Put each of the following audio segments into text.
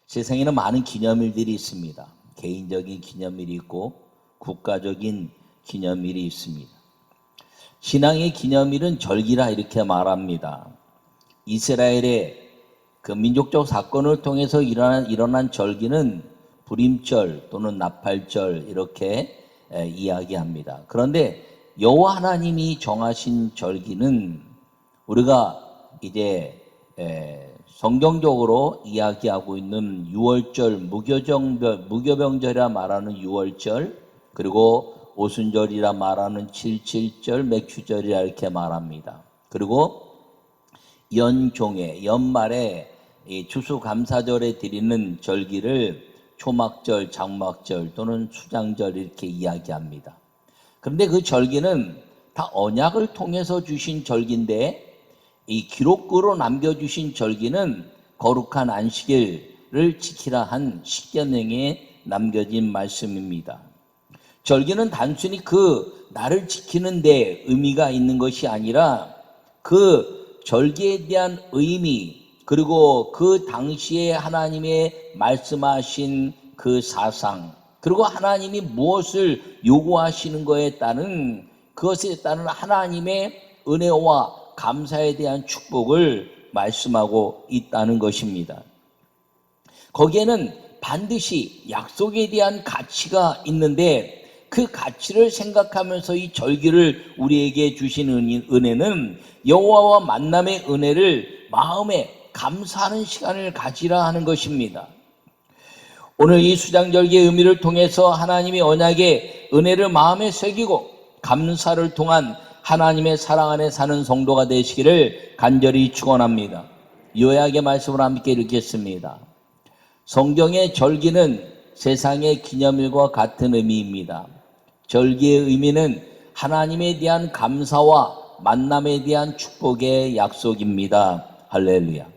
세상에는 많은 기념일들이 있습니다. 개인적인 기념일이 있고 국가적인 기념일이 있습니다. 신앙의 기념일은 절기라 이렇게 말합니다. 이스라엘의 그 민족적 사건을 통해서 일어난 절기는 불임절 또는 나팔절 이렇게 이야기합니다. 그런데 여호와 하나님이 정하신 절기는 우리가 이제 성경적으로 이야기하고 있는 유월절, 무교병절이라 말하는 유월절, 그리고 오순절이라 말하는 77절, 맥추절이라 이렇게 말합니다. 그리고 연종에, 연말에 추수감사절에 드리는 절기를 초막절, 장막절 또는 수장절 이렇게 이야기합니다. 그런데 그 절기는 다 언약을 통해서 주신 절기인데, 이 기록으로 남겨주신 절기는 거룩한 안식일을 지키라 한 십계명에 남겨진 말씀입니다. 절기는 단순히 그 날을 지키는 데 의미가 있는 것이 아니라 그 절기에 대한 의미, 그리고 그 당시에 하나님의 말씀하신 그 사상, 그리고 하나님이 무엇을 요구하시는 것에 따른, 그것에 따른 하나님의 은혜와 감사에 대한 축복을 말씀하고 있다는 것입니다. 거기에는 반드시 약속에 대한 가치가 있는데, 그 가치를 생각하면서 이 절기를 우리에게 주신 은혜는 여호와와 만남의 은혜를 마음에 감사하는 시간을 가지라 하는 것입니다. 오늘 이 수장절기의 의미를 통해서 하나님의 언약의 은혜를 마음에 새기고 감사를 통한 하나님의 사랑 안에 사는 성도가 되시기를 간절히 축원합니다. 요약의 말씀을 함께 읽겠습니다. 성경의 절기는 세상의 기념일과 같은 의미입니다. 절기의 의미는 하나님에 대한 감사와 만남에 대한 축복의 약속입니다. 할렐루야.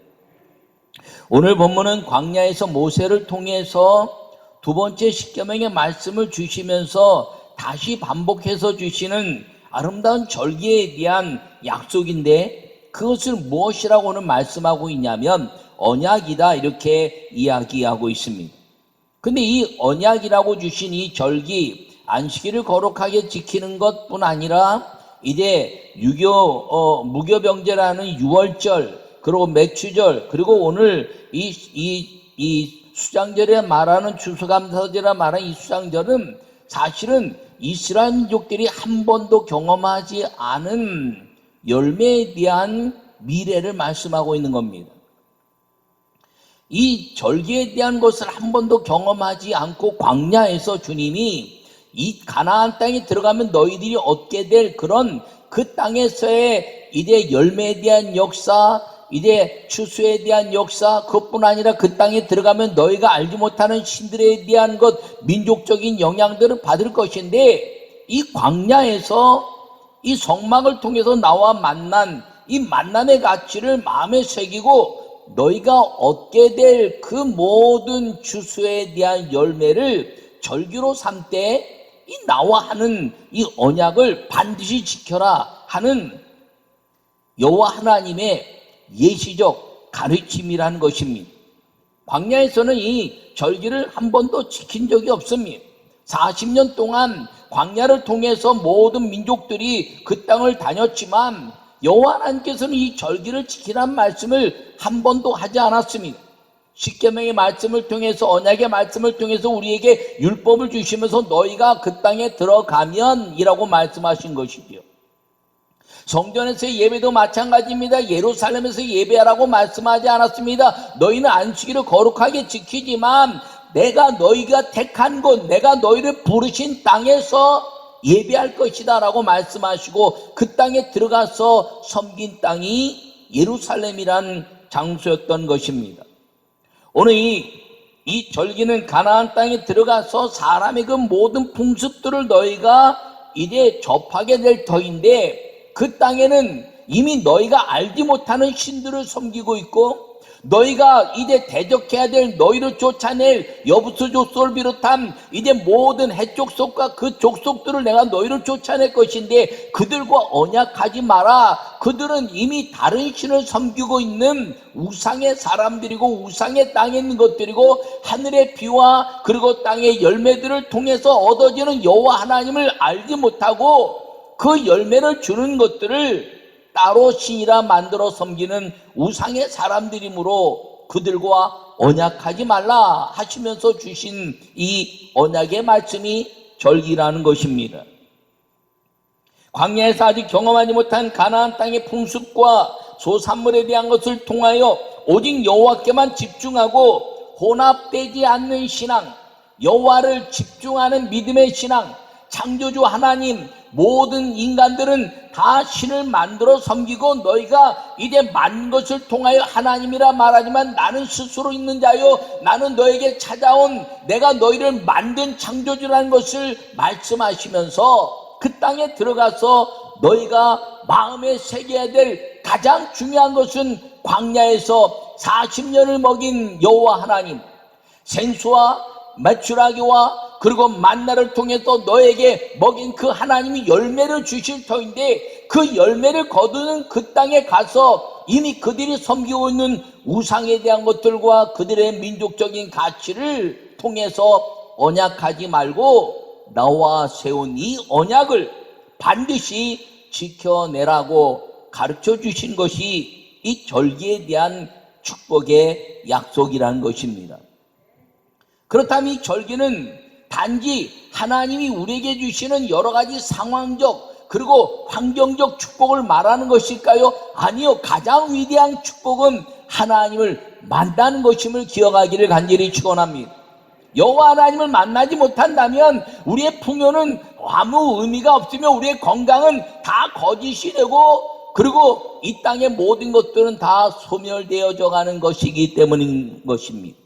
오늘 본문은 광야에서 모세를 통해서 두 번째 십계명의 말씀을 주시면서 다시 반복해서 주시는 아름다운 절기에 대한 약속인데, 그것을 무엇이라고 오늘 말씀하고 있냐면 언약이다 이렇게 이야기하고 있습니다. 근데 이 언약이라고 주신 이 절기, 안식일을 거룩하게 지키는 것뿐 아니라 이제 무교병제라는 유월절, 그리고 맥추절, 그리고 오늘 이 수장절에 말하는 추수감사절에 말하는 이 수장절은 사실은 이스라엘 민족들이 한 번도 경험하지 않은 열매에 대한 미래를 말씀하고 있는 겁니다. 이 절기에 대한 것을 한 번도 경험하지 않고 광야에서 주님이 이 가나안 땅에 들어가면 너희들이 얻게 될 그런 그 땅에서의 이제 열매에 대한 역사, 이제 추수에 대한 역사, 그것뿐 아니라 그 땅에 들어가면 너희가 알지 못하는 신들에 대한 것, 민족적인 영향들을 받을 것인데, 이 광야에서 이 성막을 통해서 나와 만난 이 만남의 가치를 마음에 새기고 너희가 얻게 될 그 모든 추수에 대한 열매를 절기로 삼되 이 나와 하는 이 언약을 반드시 지켜라 하는 여호와 하나님의 예시적 가르침이라는 것입니다. 광야에서는 이 절기를 한 번도 지킨 적이 없습니다. 40년 동안 광야를 통해서 모든 민족들이 그 땅을 다녔지만 여호와 하나님께서는 이 절기를 지키라는 말씀을 한 번도 하지 않았습니다. 십계명의 말씀을 통해서, 언약의 말씀을 통해서 우리에게 율법을 주시면서 너희가 그 땅에 들어가면 이라고 말씀하신 것이지요. 성전에서의 예배도 마찬가지입니다. 예루살렘에서 예배하라고 말씀하지 않았습니다. 너희는 안식일을 거룩하게 지키지만 내가 너희가 택한 곳, 내가 너희를 부르신 땅에서 예배할 것이다 라고 말씀하시고 그 땅에 들어가서 섬긴 땅이 예루살렘이라는 장소였던 것입니다. 오늘 이 절기는 가나안 땅에 들어가서 사람의 그 모든 풍습들을 너희가 이제 접하게 될 터인데, 그 땅에는 이미 너희가 알지 못하는 신들을 섬기고 있고 너희가 이제 대적해야 될 너희를 쫓아낼 여부스 족속을 비롯한 이제 모든 해족속과 그 족속들을 내가 너희를 쫓아낼 것인데 그들과 언약하지 마라. 그들은 이미 다른 신을 섬기고 있는 우상의 사람들이고 우상의 땅에 있는 것들이고 하늘의 비와 그리고 땅의 열매들을 통해서 얻어지는 여호와 하나님을 알지 못하고 그 열매를 주는 것들을 따로 신이라 만들어 섬기는 우상의 사람들이므로 그들과 언약하지 말라 하시면서 주신 이 언약의 말씀이 절기라는 것입니다. 광야에서 아직 경험하지 못한 가나안 땅의 풍습과 소산물에 대한 것을 통하여 오직 여호와께만 집중하고 혼합되지 않는 신앙, 여호와를 집중하는 믿음의 신앙, 창조주 하나님, 모든 인간들은 다 신을 만들어 섬기고 너희가 이제 만든 것을 통하여 하나님이라 말하지만 나는 스스로 있는 자요 나는 너에게 찾아온 내가 너희를 만든 창조주라는 것을 말씀하시면서 그 땅에 들어가서 너희가 마음에 새겨야 될 가장 중요한 것은 광야에서 40년을 먹인 여호와 하나님, 생수와 메추라기와 그리고 만나를 통해서 너에게 먹인 그 하나님이 열매를 주실 터인데 그 열매를 거두는 그 땅에 가서 이미 그들이 섬기고 있는 우상에 대한 것들과 그들의 민족적인 가치를 통해서 언약하지 말고 나와 세운 이 언약을 반드시 지켜내라고 가르쳐 주신 것이 이 절기에 대한 축복의 약속이라는 것입니다. 그렇다면 이 절기는 단지 하나님이 우리에게 주시는 여러 가지 상황적 그리고 환경적 축복을 말하는 것일까요? 아니요. 가장 위대한 축복은 하나님을 만나는 것임을 기억하기를 간절히 축원합니다. 여호와 하나님을 만나지 못한다면 우리의 풍요는 아무 의미가 없으며 우리의 건강은 다 거짓이 되고 그리고 이 땅의 모든 것들은 다 소멸되어져 가는 것이기 때문인 것입니다.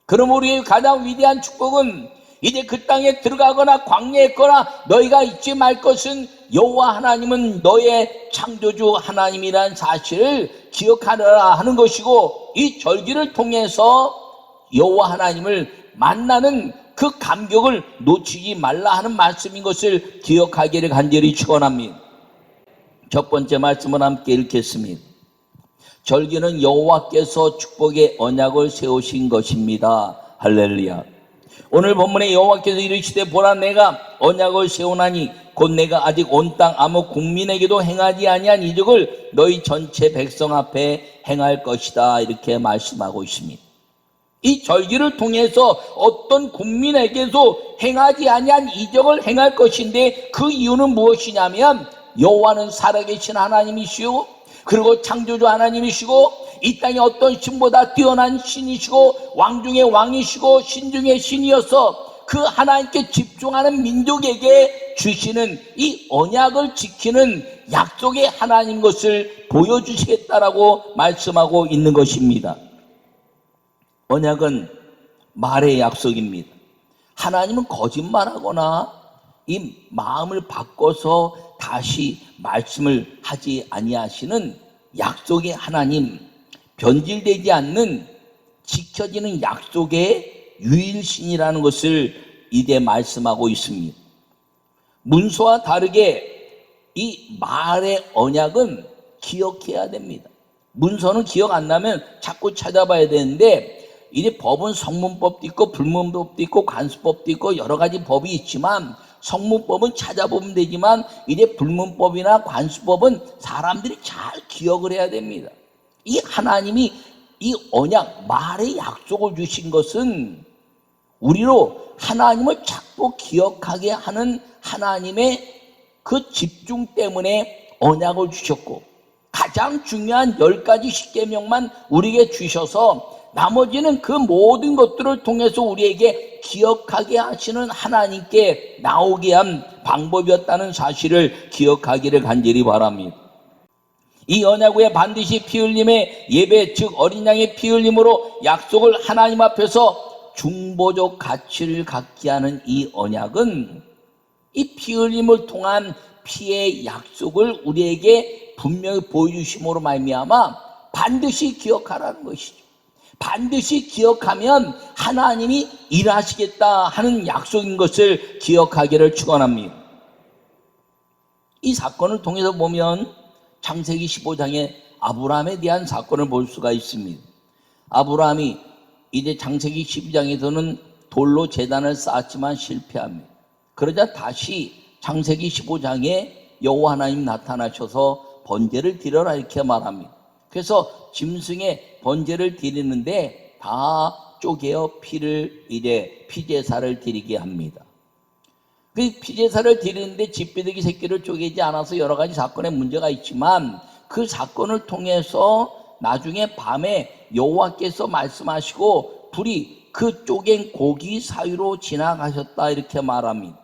그럼 우리의 가장 위대한 축복은 이제 그 땅에 들어가거나 광야에 있거나 너희가 잊지 말 것은 여호와 하나님은 너의 창조주 하나님이라는 사실을 기억하라 하는 것이고 이 절기를 통해서 여호와 하나님을 만나는 그 감격을 놓치지 말라 하는 말씀인 것을 기억하기를 간절히 축원합니다. 첫 번째 말씀을 함께 읽겠습니다. 절기는 여호와께서 축복의 언약을 세우신 것입니다. 할렐루야. 오늘 본문에 여호와께서 이르시되 보라 내가 언약을 세우나니 곧 내가 아직 온 땅 아무 국민에게도 행하지 아니한 이적을 너희 전체 백성 앞에 행할 것이다 이렇게 말씀하고 있습니다. 이 절기를 통해서 어떤 국민에게도 행하지 아니한 이적을 행할 것인데 그 이유는 무엇이냐면 여호와는 살아계신 하나님이시오 그리고 창조주 하나님이시고 이 땅에 어떤 신보다 뛰어난 신이시고 왕 중의 왕이시고 신 중의 신이어서 그 하나님께 집중하는 민족에게 주시는 이 언약을 지키는 약속의 하나님 것을 보여주시겠다라고 말씀하고 있는 것입니다. 언약은 말의 약속입니다. 하나님은 거짓말하거나 이 마음을 바꿔서 다시 말씀을 하지 아니하시는 약속의 하나님, 변질되지 않는 지켜지는 약속의 유일신이라는 것을 이제 말씀하고 있습니다. 문서와 다르게 이 말의 언약은 기억해야 됩니다. 문서는 기억 안 나면 자꾸 찾아봐야 되는데 이제 법은 성문법도 있고 불문법도 있고 관수법도 있고 여러 가지 법이 있지만 성문법은 찾아보면 되지만 이제 불문법이나 관수법은 사람들이 잘 기억을 해야 됩니다. 이 하나님이 이 언약, 말의 약속을 주신 것은 우리로 하나님을 자꾸 기억하게 하는 하나님의 그 집중 때문에 언약을 주셨고 가장 중요한 10가지 십계명만 우리에게 주셔서 나머지는 그 모든 것들을 통해서 우리에게 기억하게 하시는 하나님께 나오게 한 방법이었다는 사실을 기억하기를 간절히 바랍니다. 이 언약 후에 반드시 피 흘림의 예배 즉 어린 양의 피 흘림으로 약속을 하나님 앞에서 중보적 가치를 갖게 하는 이 언약은 이 피 흘림을 통한 피의 약속을 우리에게 분명히 보여주심으로 말미암아 반드시 기억하라는 것이죠. 반드시 기억하면 하나님이 일하시겠다 하는 약속인 것을 기억하기를 축원합니다. 이 사건을 통해서 보면 창세기 15장에 아브라함에 대한 사건을 볼 수가 있습니다. 아브라함이 이제 창세기 12장에서는 돌로 제단을 쌓았지만 실패합니다. 그러자 다시 창세기 15장에 여호와 하나님 나타나셔서 번제를 드려라 이렇게 말합니다. 그래서 짐승의 번제를 드리는데 다 쪼개어 피를 이제 피제사를 드리게 합니다. 그 피제사를 드리는데 집비둘기 새끼를 쪼개지 않아서 여러 가지 사건에 문제가 있지만 그 사건을 통해서 나중에 밤에 여호와께서 말씀하시고 불이 그 쪼갠 고기 사이로 지나가셨다 이렇게 말합니다.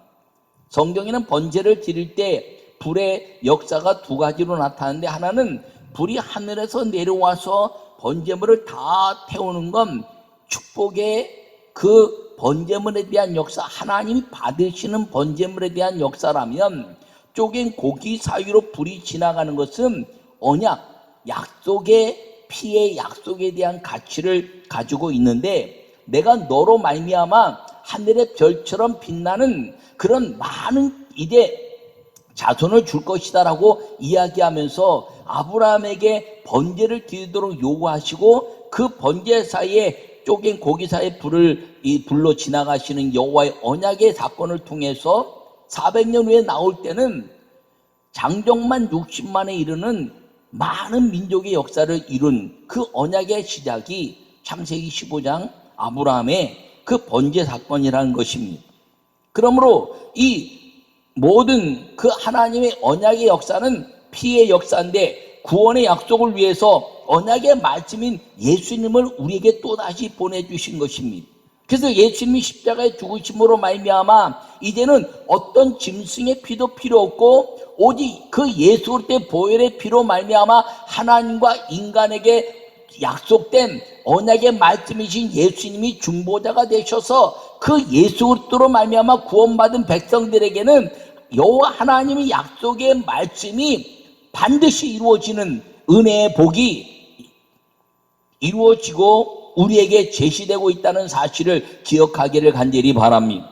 성경에는 번제를 드릴 때 불의 역사가 두 가지로 나타나는데 하나는 불이 하늘에서 내려와서 번제물을 다 태우는 건 축복의 그 번제물에 대한 역사, 하나님이 받으시는 번제물에 대한 역사라면 쪼갠 고기 사이로 불이 지나가는 것은 언약, 약속의 피의 약속에 대한 가치를 가지고 있는데 내가 너로 말미암아 하늘의 별처럼 빛나는 그런 많은 이제 자손을 줄 것이다 라고 이야기하면서 아브라함에게 번제를 드리도록 요구하시고 그 번제 사이에 쪼갠 고기 사이에 불로 지나가시는 여호와의 언약의 사건을 통해서 400년 후에 나올 때는 장정만 60만에 이르는 많은 민족의 역사를 이룬 그 언약의 시작이 창세기 15장 아브라함의 그 번제 사건이라는 것입니다. 그러므로 이 모든 그 하나님의 언약의 역사는 피의 역사인데 구원의 약속을 위해서 언약의 말씀인 예수님을 우리에게 또다시 보내주신 것입니다. 그래서 예수님이 십자가에 죽으심으로 말미암아 이제는 어떤 짐승의 피도 필요 없고 오직 그 예수 그리스도의 보혈의 피로 말미암아 하나님과 인간에게 약속된 언약의 말씀이신 예수님이 중보자가 되셔서 그 예수 그리스도로 말미암아 구원받은 백성들에게는 여호와 하나님의 약속의 말씀이 반드시 이루어지는 은혜의 복이 이루어지고 우리에게 제시되고 있다는 사실을 기억하기를 간절히 바랍니다.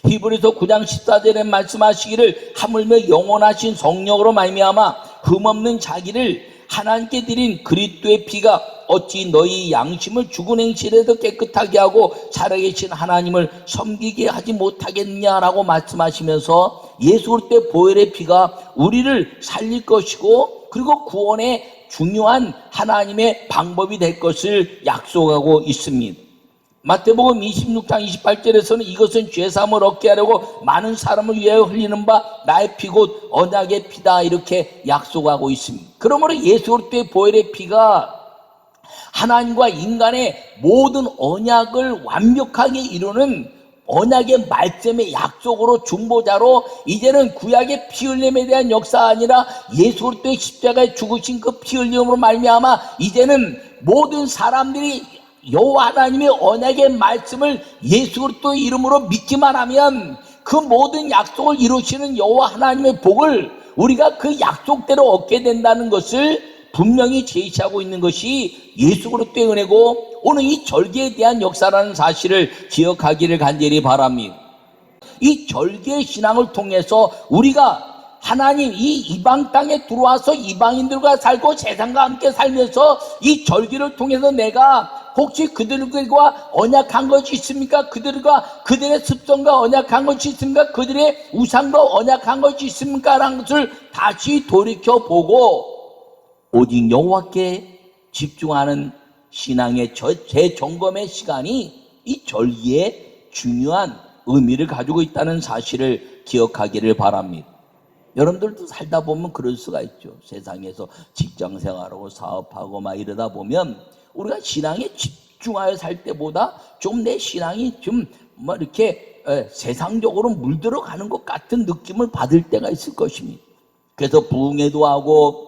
히브리서 9장 14절에 말씀하시기를 하물며 영원하신 성령으로 말미암아 흠없는 자기를 하나님께 드린 그리스도의 피가 어찌 너희 양심을 죽은 행실에도 깨끗하게 하고 살아계신 하나님을 섬기게 하지 못하겠냐라고 말씀하시면서 예수 그리스도의 보혈의 피가 우리를 살릴 것이고 그리고 구원의 중요한 하나님의 방법이 될 것을 약속하고 있습니다. 마태복음 26장 28절에서는 이것은 죄사함을 얻게 하려고 많은 사람을 위하여 흘리는 바 나의 피 곧 언약의 피다 이렇게 약속하고 있습니다. 그러므로 예수 그리스도의 보혈의 피가 하나님과 인간의 모든 언약을 완벽하게 이루는 언약의 말씀의 약속으로 중보자로 이제는 구약의 피 흘림에 대한 역사가 아니라 예수 그리스도의 십자가에 죽으신 그 피 흘림으로 말미암아 이제는 모든 사람들이 여호와 하나님의 언약의 말씀을 예수 그리스도의 이름으로 믿기만 하면 그 모든 약속을 이루시는 여호와 하나님의 복을 우리가 그 약속대로 얻게 된다는 것을 분명히 제시하고 있는 것이 예수 그리스도의 은혜고 오늘 이 절기에 대한 역사라는 사실을 기억하기를 간절히 바랍니다. 이 절기의 신앙을 통해서 우리가 하나님 이 이방 땅에 들어와서 이방인들과 살고 세상과 함께 살면서 이 절기를 통해서 내가 혹시 그들과 언약한 것이 있습니까? 그들의 습성과 언약한 것이 있습니까? 그들의 우상과 언약한 것이 있습니까? 라는 것을 다시 돌이켜보고 오직 여호와께 집중하는 신앙의 재점검의 시간이 이 절기에 중요한 의미를 가지고 있다는 사실을 기억하기를 바랍니다. 여러분들도 살다 보면 그럴 수가 있죠. 세상에서 직장 생활하고 사업하고 막 이러다 보면 우리가 신앙에 집중하여 살 때보다 좀 내 신앙이 좀 뭐 이렇게 세상적으로 물들어가는 것 같은 느낌을 받을 때가 있을 것입니다. 그래서 부흥회도 하고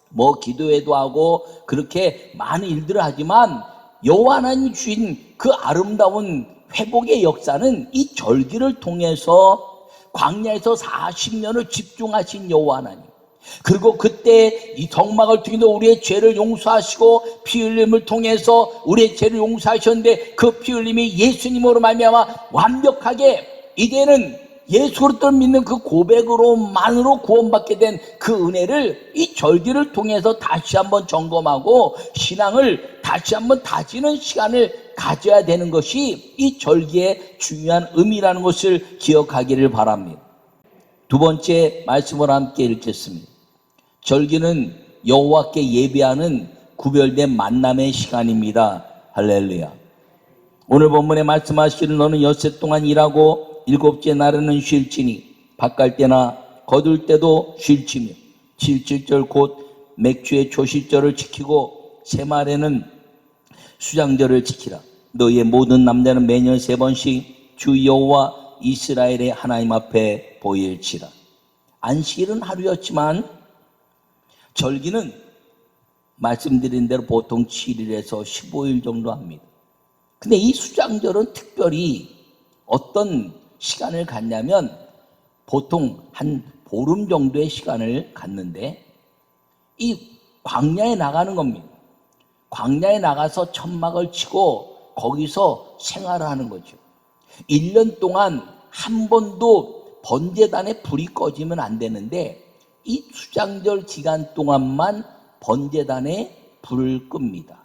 뭐 기도회도 하고 그렇게 많은 일들을 하지만 여호와 하나님 주신 그 아름다운 회복의 역사는 이 절기를 통해서 광야에서 40년을 집중하신 여호와 하나님, 그리고 그때 이 정막을 통해서 우리의 죄를 용서하시고 피 흘림을 통해서 우리의 죄를 용서하셨는데 그 피 흘림이 예수님으로 말미암아 완벽하게 이제는 예수 그리스도를 믿는 그 고백으로만으로 구원받게 된 그 은혜를 이 절기를 통해서 다시 한번 점검하고 신앙을 다시 한번 다지는 시간을 가져야 되는 것이 이 절기의 중요한 의미라는 것을 기억하기를 바랍니다. 두 번째 말씀을 함께 읽겠습니다. 절기는 여호와께 예배하는 구별된 만남의 시간입니다. 할렐루야. 오늘 본문에 말씀하시기를 너는 엿새 동안 일하고 일곱째 날에는 쉴지니 바깔 때나 거둘 때도 쉴지며 77절 곧 맥주의 초실절을 지키고 새말에는 수장절을 지키라. 너희의 모든 남자는 매년 3번씩 주 여호와 이스라엘의 하나님 앞에 보일지라. 안식일은 하루였지만 절기는 말씀드린 대로 보통 7일에서 15일 정도 합니다. 근데 이 수장절은 특별히 어떤 시간을 갖냐면 보통 한 보름 정도의 시간을 갖는데 이 광야에 나가는 겁니다. 광야에 나가서 천막을 치고 거기서 생활을 하는 거죠. 1년 동안 한 번도 번제단에 불이 꺼지면 안 되는데 이 수장절 기간 동안만 번제단에 불을 끕니다.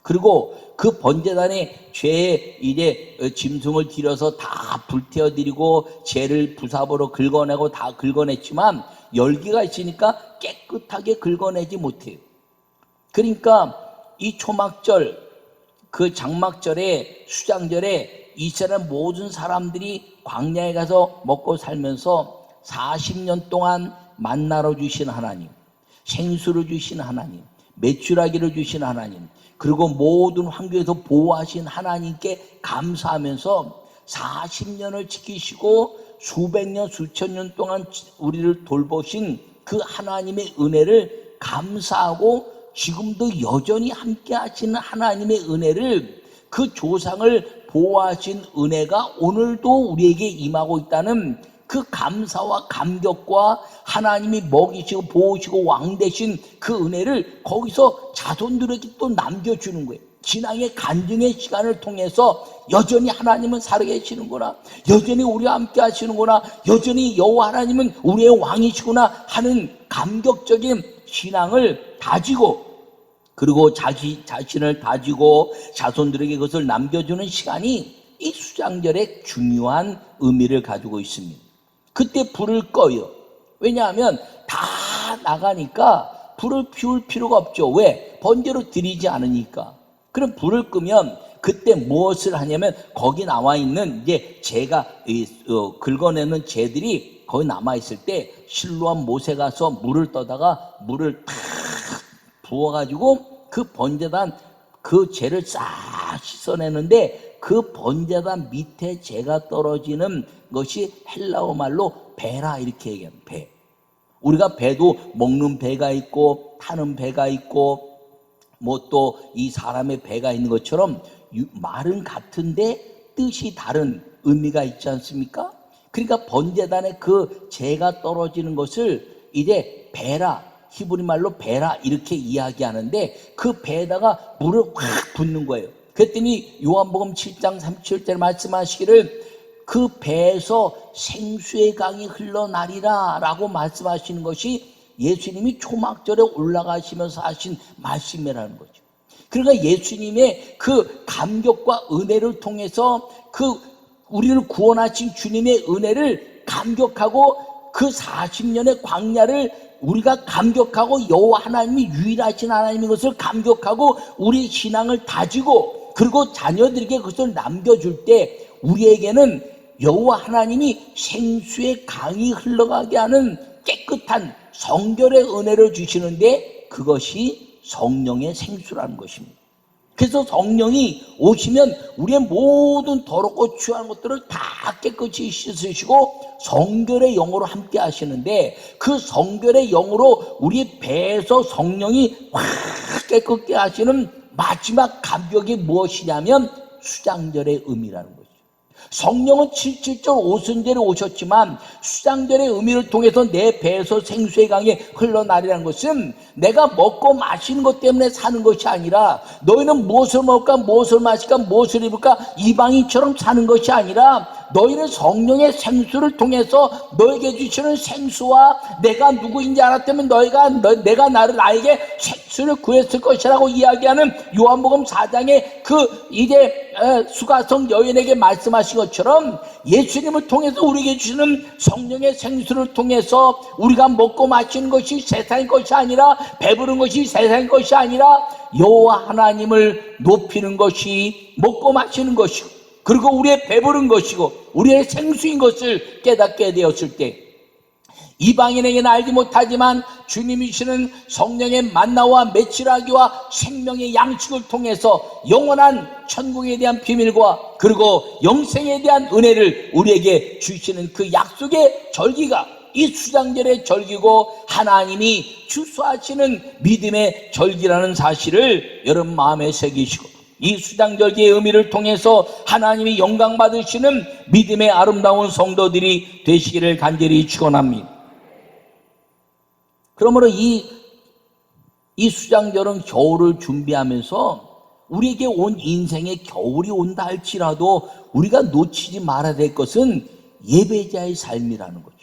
그리고 그 번제단에 죄에 이제 짐승을 들여서 다 불태워드리고 죄를 부삽으로 긁어내고 다 긁어냈지만 열기가 있으니까 깨끗하게 긁어내지 못해요. 그러니까 이 초막절, 그 장막절에 수장절에 이스라엘 모든 사람들이 광야에 가서 먹고 살면서 40년 동안 만나러 주신 하나님, 생수를 주신 하나님, 메추라기를 주신 하나님, 그리고 모든 환경에서 보호하신 하나님께 감사하면서 40년을 지키시고 수백 년, 수천 년 동안 우리를 돌보신 그 하나님의 은혜를 감사하고 지금도 여전히 함께 하시는 하나님의 은혜를, 그 조상을 보호하신 은혜가 오늘도 우리에게 임하고 있다는 그 감사와 감격과 하나님이 먹이시고 보호시고 왕 되신 그 은혜를 거기서 자손들에게 또 남겨주는 거예요. 신앙의 간증의 시간을 통해서 여전히 하나님은 살아계시는구나, 여전히 우리와 함께 하시는구나, 여전히 여호와 하나님은 우리의 왕이시구나 하는 감격적인 신앙을 다지고, 그리고 자신을 다지고 자손들에게 그것을 남겨주는 시간이 이 수장절의 중요한 의미를 가지고 있습니다. 그때 불을 꺼요. 왜냐하면 다 나가니까 불을 피울 필요가 없죠. 왜? 번제로 드리지 않으니까. 그럼 불을 끄면 그때 무엇을 하냐면 거기 나와 있는 이제 재가 긁어내는 재들이 거기 남아 있을 때 실로암 못에 가서 물을 떠다가 물을 탁 부어가지고 그 번제단 그 재를 싹 씻어내는데 그 번제단 밑에 재가 떨어지는 것이 헬라어 말로 배라 이렇게 얘기합니다. 배. 우리가 배도 먹는 배가 있고 타는 배가 있고 뭐 또 이 사람의 배가 있는 것처럼 말은 같은데 뜻이 다른 의미가 있지 않습니까? 그러니까 번제단에 그 재가 떨어지는 것을 이제 배라, 히브리 말로 배라 이렇게 이야기하는데 그 배에다가 물을 확 붓는 거예요. 그랬더니 요한복음 7장 37절 말씀하시기를 그 배에서 생수의 강이 흘러나리라 라고 말씀하시는 것이 예수님이 초막절에 올라가시면서 하신 말씀이라는 거죠. 그러니까 예수님의 그 감격과 은혜를 통해서 그 우리를 구원하신 주님의 은혜를 감격하고 그 40년의 광야를 우리가 감격하고 여호와 하나님이 유일하신 하나님인 것을 감격하고 우리 신앙을 다지고 그리고 자녀들에게 그것을 남겨줄 때 우리에게는 여호와 하나님이 생수의 강이 흘러가게 하는 깨끗한 성결의 은혜를 주시는데 그것이 성령의 생수라는 것입니다. 그래서 성령이 오시면 우리의 모든 더럽고 추한 것들을 다 깨끗이 씻으시고 성결의 영으로 함께 하시는데 그 성결의 영으로 우리 배에서 성령이 확 깨끗게 하시는 마지막 감격이 무엇이냐면 수장절의 의미라는 거죠. 성령은 77절 오순절에 오셨지만 수장절의 의미를 통해서 내 배에서 생수의 강이 흘러나리라는 것은 내가 먹고 마시는 것 때문에 사는 것이 아니라, 너희는 무엇을 먹을까 무엇을 마실까 무엇을 입을까 이방인처럼 사는 것이 아니라, 너희는 성령의 생수를 통해서 너에게 주시는 생수와 내가 누구인지 알았다면 내가 나에게 생수를 구했을 것이라고 이야기하는 요한복음 4장의 그 이제 수가성 여인에게 말씀하신 것처럼, 예수님을 통해서 우리에게 주시는 성령의 생수를 통해서 우리가 먹고 마시는 것이 세상의 것이 아니라, 배부른 것이 세상의 것이 아니라 여호와 하나님을 높이는 것이 먹고 마시는 것이고, 그리고 우리의 배부른 것이고 우리의 생수인 것을 깨닫게 되었을 때, 이방인에게는 알지 못하지만 주님이시는 성령의 만나와 메추라기와 생명의 양식을 통해서 영원한 천국에 대한 비밀과 그리고 영생에 대한 은혜를 우리에게 주시는 그 약속의 절기가 이 수장절의 절기고, 하나님이 추수하시는 믿음의 절기라는 사실을 여러분 마음에 새기시고, 이 수장절기의 의미를 통해서 하나님이 영광 받으시는 믿음의 아름다운 성도들이 되시기를 간절히 축원합니다. 그러므로 이 수장절은 겨울을 준비하면서 우리에게 온 인생에 겨울이 온다 할지라도 우리가 놓치지 말아야 될 것은 예배자의 삶이라는 거죠.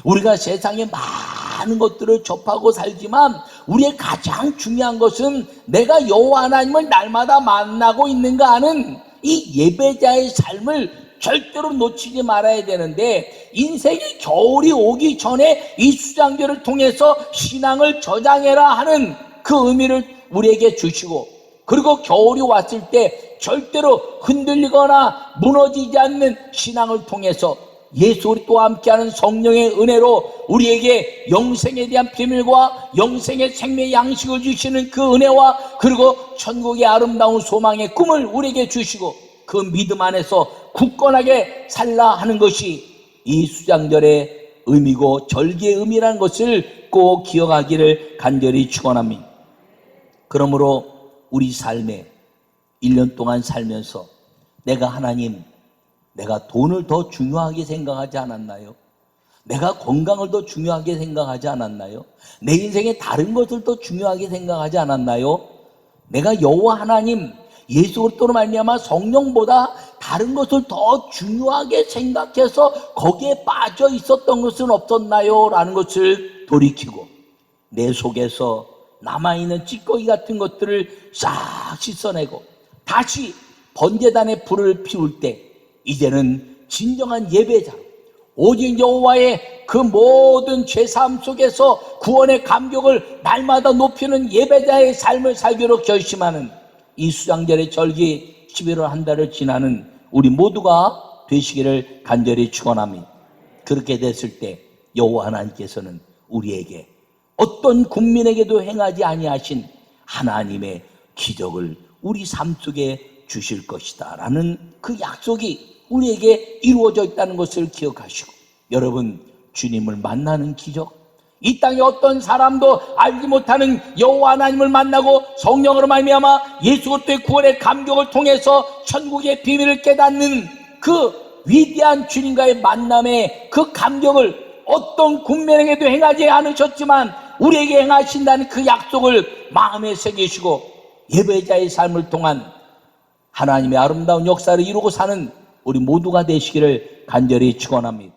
우리가 세상에 많은 것들을 접하고 살지만 우리의 가장 중요한 것은 내가 여호와 하나님을 날마다 만나고 있는가 하는 이 예배자의 삶을 절대로 놓치지 말아야 되는데, 인생의 겨울이 오기 전에 이 수장절을 통해서 신앙을 저장해라 하는 그 의미를 우리에게 주시고, 그리고 겨울이 왔을 때 절대로 흔들리거나 무너지지 않는 신앙을 통해서 예수 그리스도와 함께하는 성령의 은혜로 우리에게 영생에 대한 비밀과 영생의 생명의 양식을 주시는 그 은혜와 그리고 천국의 아름다운 소망의 꿈을 우리에게 주시고, 그 믿음 안에서 굳건하게 살라 하는 것이 이 수장절의 의미고 절기의 의미라는 것을 꼭 기억하기를 간절히 축원합니다. 그러므로 우리 삶에 1년 동안 살면서 내가 돈을 더 중요하게 생각하지 않았나요? 내가 건강을 더 중요하게 생각하지 않았나요? 내 인생에 다른 것을 더 중요하게 생각하지 않았나요? 내가 여호와 하나님 예수 그리스도로 말미암아 성령보다 다른 것을 더 중요하게 생각해서 거기에 빠져 있었던 것은 없었나요? 라는 것을 돌이키고, 내 속에서 남아있는 찌꺼기 같은 것들을 싹 씻어내고 다시 번제단의 불을 피울 때, 이제는 진정한 예배자로 오직 여호와의 그 모든 죄사함 속에서 구원의 감격을 날마다 높이는 예배자의 삶을 살기로 결심하는 이 수장절의 절기 11월 한 달을 지나는 우리 모두가 되시기를 간절히 축원합니다. 그렇게 됐을 때 여호와 하나님께서는 우리에게 어떤 국민에게도 행하지 아니하신 하나님의 기적을 우리 삶 속에 주실 것이다 라는 그 약속이 우리에게 이루어져 있다는 것을 기억하시고, 여러분, 주님을 만나는 기적, 이 땅에 어떤 사람도 알지 못하는 여호와 하나님을 만나고 성령으로 말미암아 예수 그리스도의 구원의 감격을 통해서 천국의 비밀을 깨닫는 그 위대한 주님과의 만남의 그 감격을 어떤 국민에게도 행하지 않으셨지만 우리에게 행하신다는 그 약속을 마음에 새기시고, 예배자의 삶을 통한 하나님의 아름다운 역사를 이루고 사는 우리 모두가 되시기를 간절히 축원합니다.